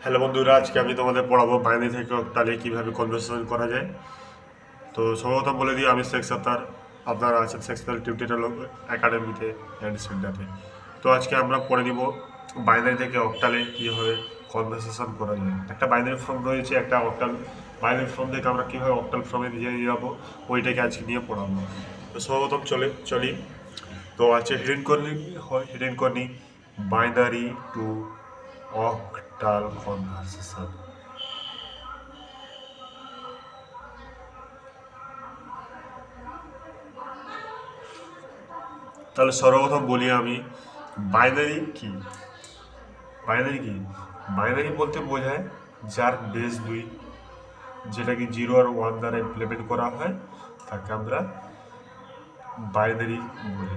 Hello বন্ধুরা, আজকে আমি তোমাদের পড়াবো বাইনারি থেকে অক্টালে কিভাবে কনভার্সেশন করা যায়। তো সর্বপ্রথম বলে দিই, আমি শেখ সাত্তার, আপনারা আছেন সেক্সুয়াল টিউটোরিয়াল একাডেমিতে অ্যান্ড সেন্টারে। তো আজকে আমরা পড়ে নিব বাইনারি থেকে অক্টালে কীভাবে কনভার্সেশন করা যায়। একটা বাইনারি ফর্ম রয়েছে, একটা অক্টাল। বাইনারি ফর্ম থেকে আমরা কীভাবে অক্টাল ফর্মে নিয়ে যাবো, ওইটাকে আজকে নিয়ে পড়াবো। তো সর্বপ্রথম চলি। তো আছে হিডেন করনি বাইনারি টু অক্টাল কনভার্সেশন। তাহলে সর্বপ্রথম বলি আমি, বাইনারি কি। বাইনারি কি বাইনারি বলতে বোঝায় যার বেস 2, যেটাকে 0 আর 1 দ্বারা ইমপ্লিমেন্ট করা হয়, তাকে আমরা বাইনারি বলি।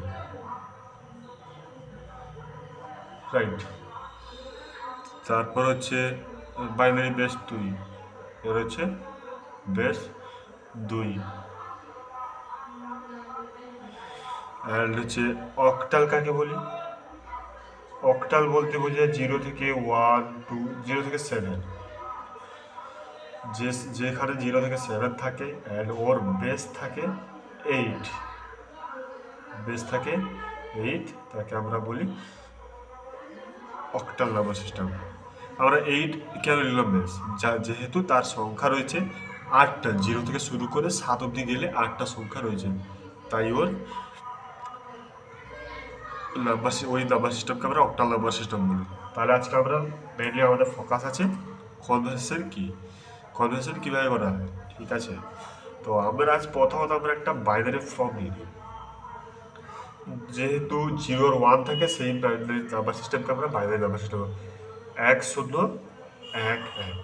রাইট। তারপর হচ্ছে বাইনারি বেস 2, এর হচ্ছে বেস 2। অ্যান্ড হচ্ছে অক্টাল কাকে বলি। অক্টাল বলতে বোঝায় 0 থেকে 1 2, 0 থেকে 7, যেখানে 0 থেকে 7 থাকে অ্যান্ড ওর বেস থাকে 8, তাকে আমরা বলি অক্টাল নাম্বার সিস্টেম। আমরা 8 কেন নিলাম বেস, যেহেতু তার সংখ্যা রয়েছে 8টা, 0 থেকে শুরু করে 7 অবধি গেলে 8টা সংখ্যা রয়েছে, তাই ওই নাম্বার সিস্টেমকে আমরা অক্টাল নাম্বার সিস্টেম বলি। তাহলে আজকে আমরা মেনলি আমাদের ফোকাস আছে কনভার্সেশন কি, কনভার্সেশন কীভাবে করা হয়, ঠিক আছে। তো আমরা আজ প্রথমত আমরা একটা বাইনারি ফর্ম নিয়ে নিই। যেহেতু 0 আর 1 থাকে, সেই বাইনারি নাম্বার সিস্টেমকে আমরা বাইনারি নাম্বার সিস্টেম, 1 0 1 1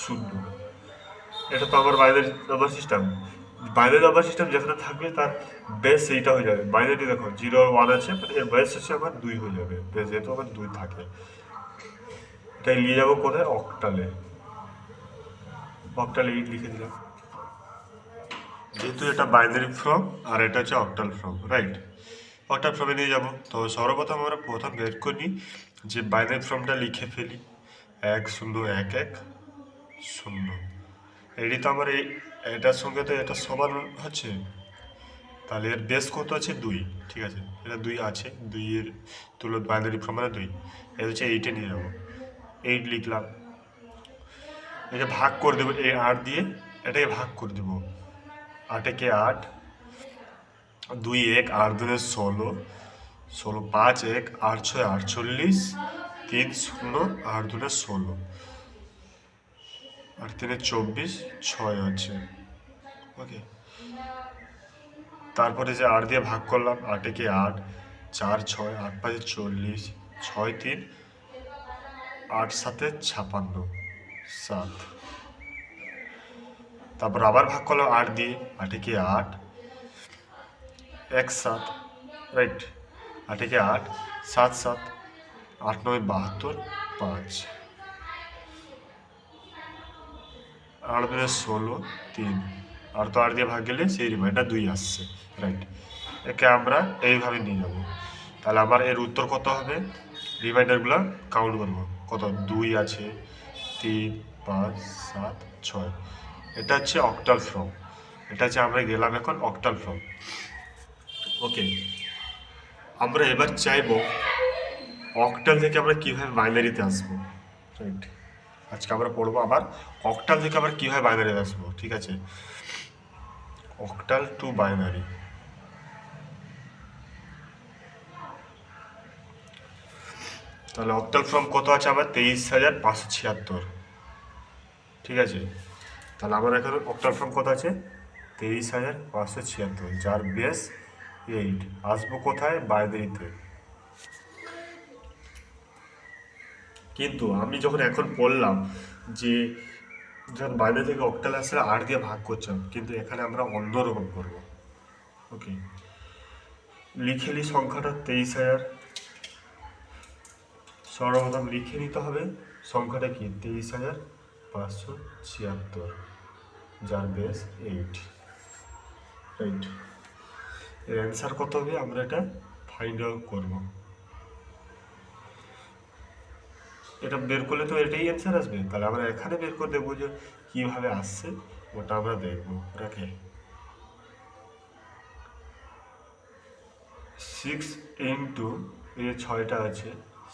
0, এটা তো আমার binary number system. Binary number system যেখানে থাকবে তার বেস সেইটা হয়ে যাবে। বাইনারি দেখো 0 আর 1 আছে, এর বেস হচ্ছে আমার 2 হয়ে যাবে, বেস যেহেতু আমার 2 থাকে। এটাই নিয়ে যাবো কোথায়, অক্টালে। অক্টালে 8 লিখে দিলাম, যেহেতু এটা বাইনারি ফর্ম আর এটা হচ্ছে অক্টাল ফর্ম, রাইট। অক্টাল ফর্মে নিয়ে যাব। তো সর্বপ্রথম আমরা প্রথম বের করি যে বাইনারি ফর্মটা লিখে ফেলি, 1 0 1 1 0। এটি তো আমার এটার সঙ্গে তো এটা সমান হচ্ছে, তাহলে এর বেস কত আছে 2, ঠিক আছে, এটা 2 আছে, 2-এর তুলনা বাইনারি ফর্ম মানে 2, এটা হচ্ছে 8-এ নিয়ে যাবো। 8 লিখলাম, এটা ভাগ করে দেবো এই 8 দিয়ে, এটাকে ভাগ করে দেবো, 8-একে 8, 2 1 8 2 16, 16 5 1 8 6 48, 3 0 8 2 16, 8 3 24, 6 আছে, ওকে। তারপরে যে 8 দিয়ে ভাগ করলাম, 8-একে 8, 4 6 8 5 40, 6 3 8 7 56, 7। তারপর আবার ভাগ করলাম 8 দিয়ে, 8-একে 8, 1 7, রাইট, 8-একে 8 7 7 8 9 72, 5, 8 2 16, 3, আর তো 8 দিয়ে ভাগ গেলে সেই রিমাইন্ডার 2 আসছে, রাইট। একে আমরা এইভাবে নিয়ে যাব। তাহলে আমার এর উত্তর কত হবে, রিমাইন্ডারগুলো কাউন্ট করবো, কত 2 আছে, 3 5 7 6, এটা হচ্ছে অক্টাল ফর্ম। এটা হচ্ছে আমরা গেলাম এখন অক্টাল ফর্ম, ওকে। আমরা এবার চাইবো অক্টাল থেকে আমরা কীভাবে বাইনারিতে আসবো, রাইট। আজকে আমরা পড়বো আবার অক্টাল থেকে আবার কীভাবে বাইনারিতে আসবো, ঠিক আছে। অক্টাল টু বাইনারি, তাহলে অক্টাল ফর্ম কত আছে আমার, 23,576, ঠিক আছে। তাহলে আমার এখানে অক্টাল ফর্ম কত আছে, 23,576, যার বেস 8। আসবো কোথায়, বাইনারিতে। কিন্তু আমি যখন এখন পড়লাম যে যখন বাইরে থেকে অক্টাল আসলে 8 দিয়ে ভাগ করছিলাম, কিন্তু এখানে আমরা অন্যরকম করবো, ওকে। লিখে নিই সংখ্যাটা 23,000, সর্বপ্রথম লিখে নিতে হবে সংখ্যাটা কি, 23,576, যার বেস 8, রাইট। এর অ্যান্সার কত হবে আমরা এটা ফাইন্ড আউট করবো। এটা বের করলে তো এটাই অ্যান্সার আসবে, তাহলে আমরা এখানে বের করে দেবো যে কীভাবে আসছে, ওটা আমরা দেখবো। রাখে 6 ইন্টু, এই যে 6টা আছে,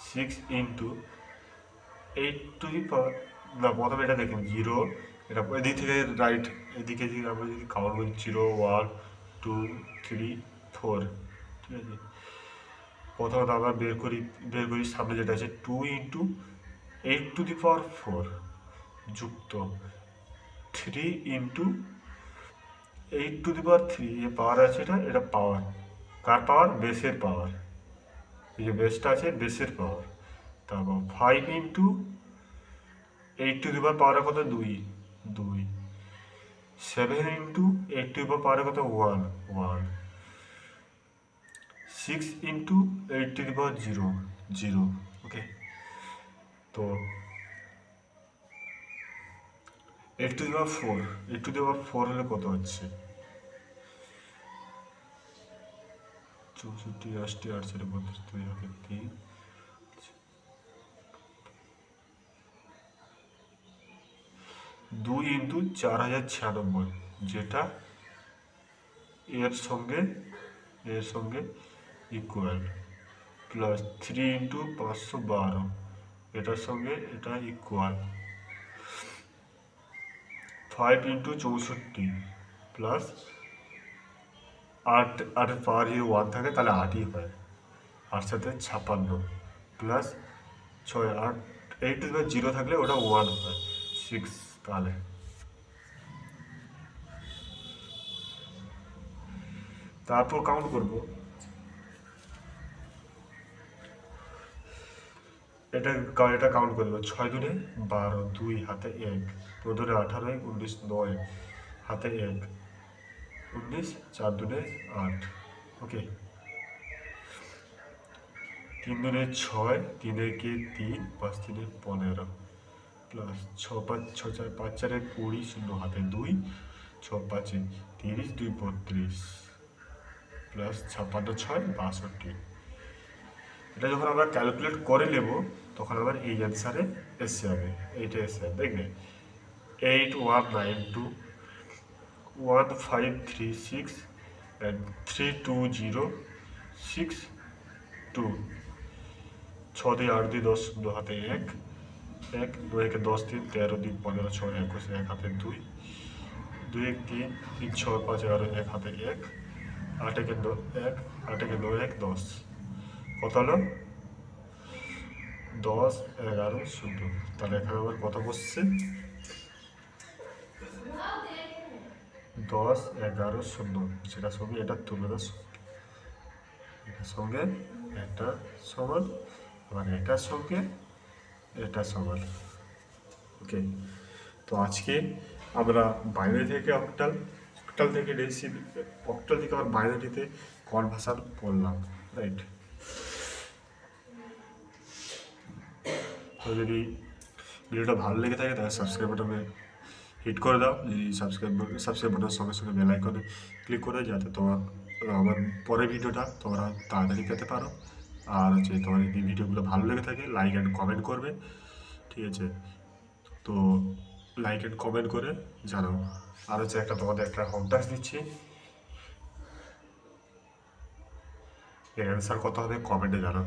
6 ইন্টু 8 না, প্রথমে এটা দেখেন 0, এটা এদিক থেকে রাইট, এদিকে যদি আমরা যদি কাউন্ট করি 0 1 2 3 4, ঠিক আছে। প্রথমত আমরা বের করি সামনে যেটা আছে 2 ইন্টু 8⁴ যুক্ত 3 ইন্টু 8⁴, যে পাওয়ার আছে এটা পাওয়ার, কার পাওয়ার? বেসের পাওয়ার। এই যে বেসটা আছে বেসের পাওয়ার। তারপর 5 ইন্টু 8 পাওয়ার কত? 2 2। 7 ইন্টু 8 কত? 1 1। 6 ইন্টু 8⁻0 0। ওকে, তো 8⁴ হলে কত হচ্ছে? 64 80 8 32 2 হাতে 3, 2 ইন্টু 4096, যেটা এর সঙ্গে ইকুয়াল, প্লাস 3 ইন্টু 512, এটার সঙ্গে এটা ইকুয়াল, 5 ইন্টু 64 প্লাস 8 8 পাওয়ার যদি 1 থাকে তাহলে 8ই হয়, 8 সাথে 56 প্লাস 6 8, 8⁻0 থাকলে ওটা 1 হয়, 6। তাহলে তারপর কাউন্ট করব, এটা কাউন্ট করে দেবো। 6 দুনে 12, 2 হাতে 1, 2 দুনে 18, 19 9 হাতে 1, 19, 4 দুনে 8। ওকে, 3 দুনে 6, 3 একে 3, 5 3 15, প্লাস 6 5 6 4 5 4 20, 0 হাতে 2, 6 5 30, 2 32, প্লাস 56 6 62। এটা যখন আমরা ক্যালকুলেট করে নেব তখন আবার এই অ্যান্সারে এসে যাবে, এইটা এসে যাবে, দেখবে 8192 1536 and 32062। 6 2 8 2 10, 0 হাতে 1 1, 2 1 10 3, 13 2 15 6 21, 1 হাতে 2 2 1 3 3 6 5 11, 1 হাতে 1 8 1 1 8 1 9 1 10, কত হলো? 10 11 0। তাহলে এখানে আবার কত বসছে? 10 11 0, যেটা সঙ্গে এটা তুলে দাও, এটার সঙ্গে এটা সমান, আবার এটার সঙ্গে এটা সমান। ওকে, তো আজকে আমরা বাইরে থেকে অক্টাল থেকে অক্টাল থেকে আবার বাইনারিতে কনভার্সন পড়লাম, রাইট। তো যদি ভিডিওটা ভালো লেগে থাকে তাহলে সাবস্ক্রাইব বাটনে হিট করে দাও, যদি সাবস্ক্রাইব বাটনের সঙ্গে সঙ্গে বেল আইকনে ক্লিক করে, যাতে তোমার আমার পরের ভিডিওটা তোমরা তাড়াতাড়ি পেতে পারো। আর হচ্ছে তোমার যদি ভিডিওগুলো ভালো লেগে থাকে লাইক অ্যান্ড কমেন্ট করবে, ঠিক আছে। তো লাইক অ্যান্ড কমেন্ট করে জানাও। আর হচ্ছে তোমাদের একটা হোম টাস্ক দিচ্ছি, এর অ্যান্সার কত হবে কমেন্টে জানাও।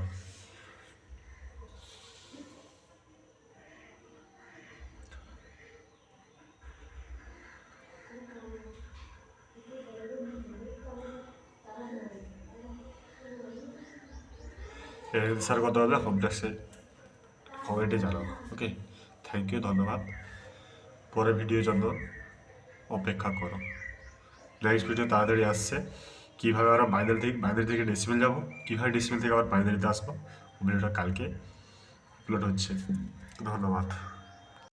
এর অ্যান্সার কত হবে হোম টাস্কে কমেন্টে জানাও। ওকে, থ্যাংক ইউ, ধন্যবাদ। পরের ভিডিওর জন্য অপেক্ষা করো, নেক্সট ভিডিও তাড়াতাড়ি আসছে। কীভাবে আমরা বাইনারি থেকে ডেসিমেল যাবো, কীভাবে ডেসিমেল থেকে আবার বাইনারিতে আসবো, ভিডিওটা কালকে আপলোড হচ্ছে। ধন্যবাদ।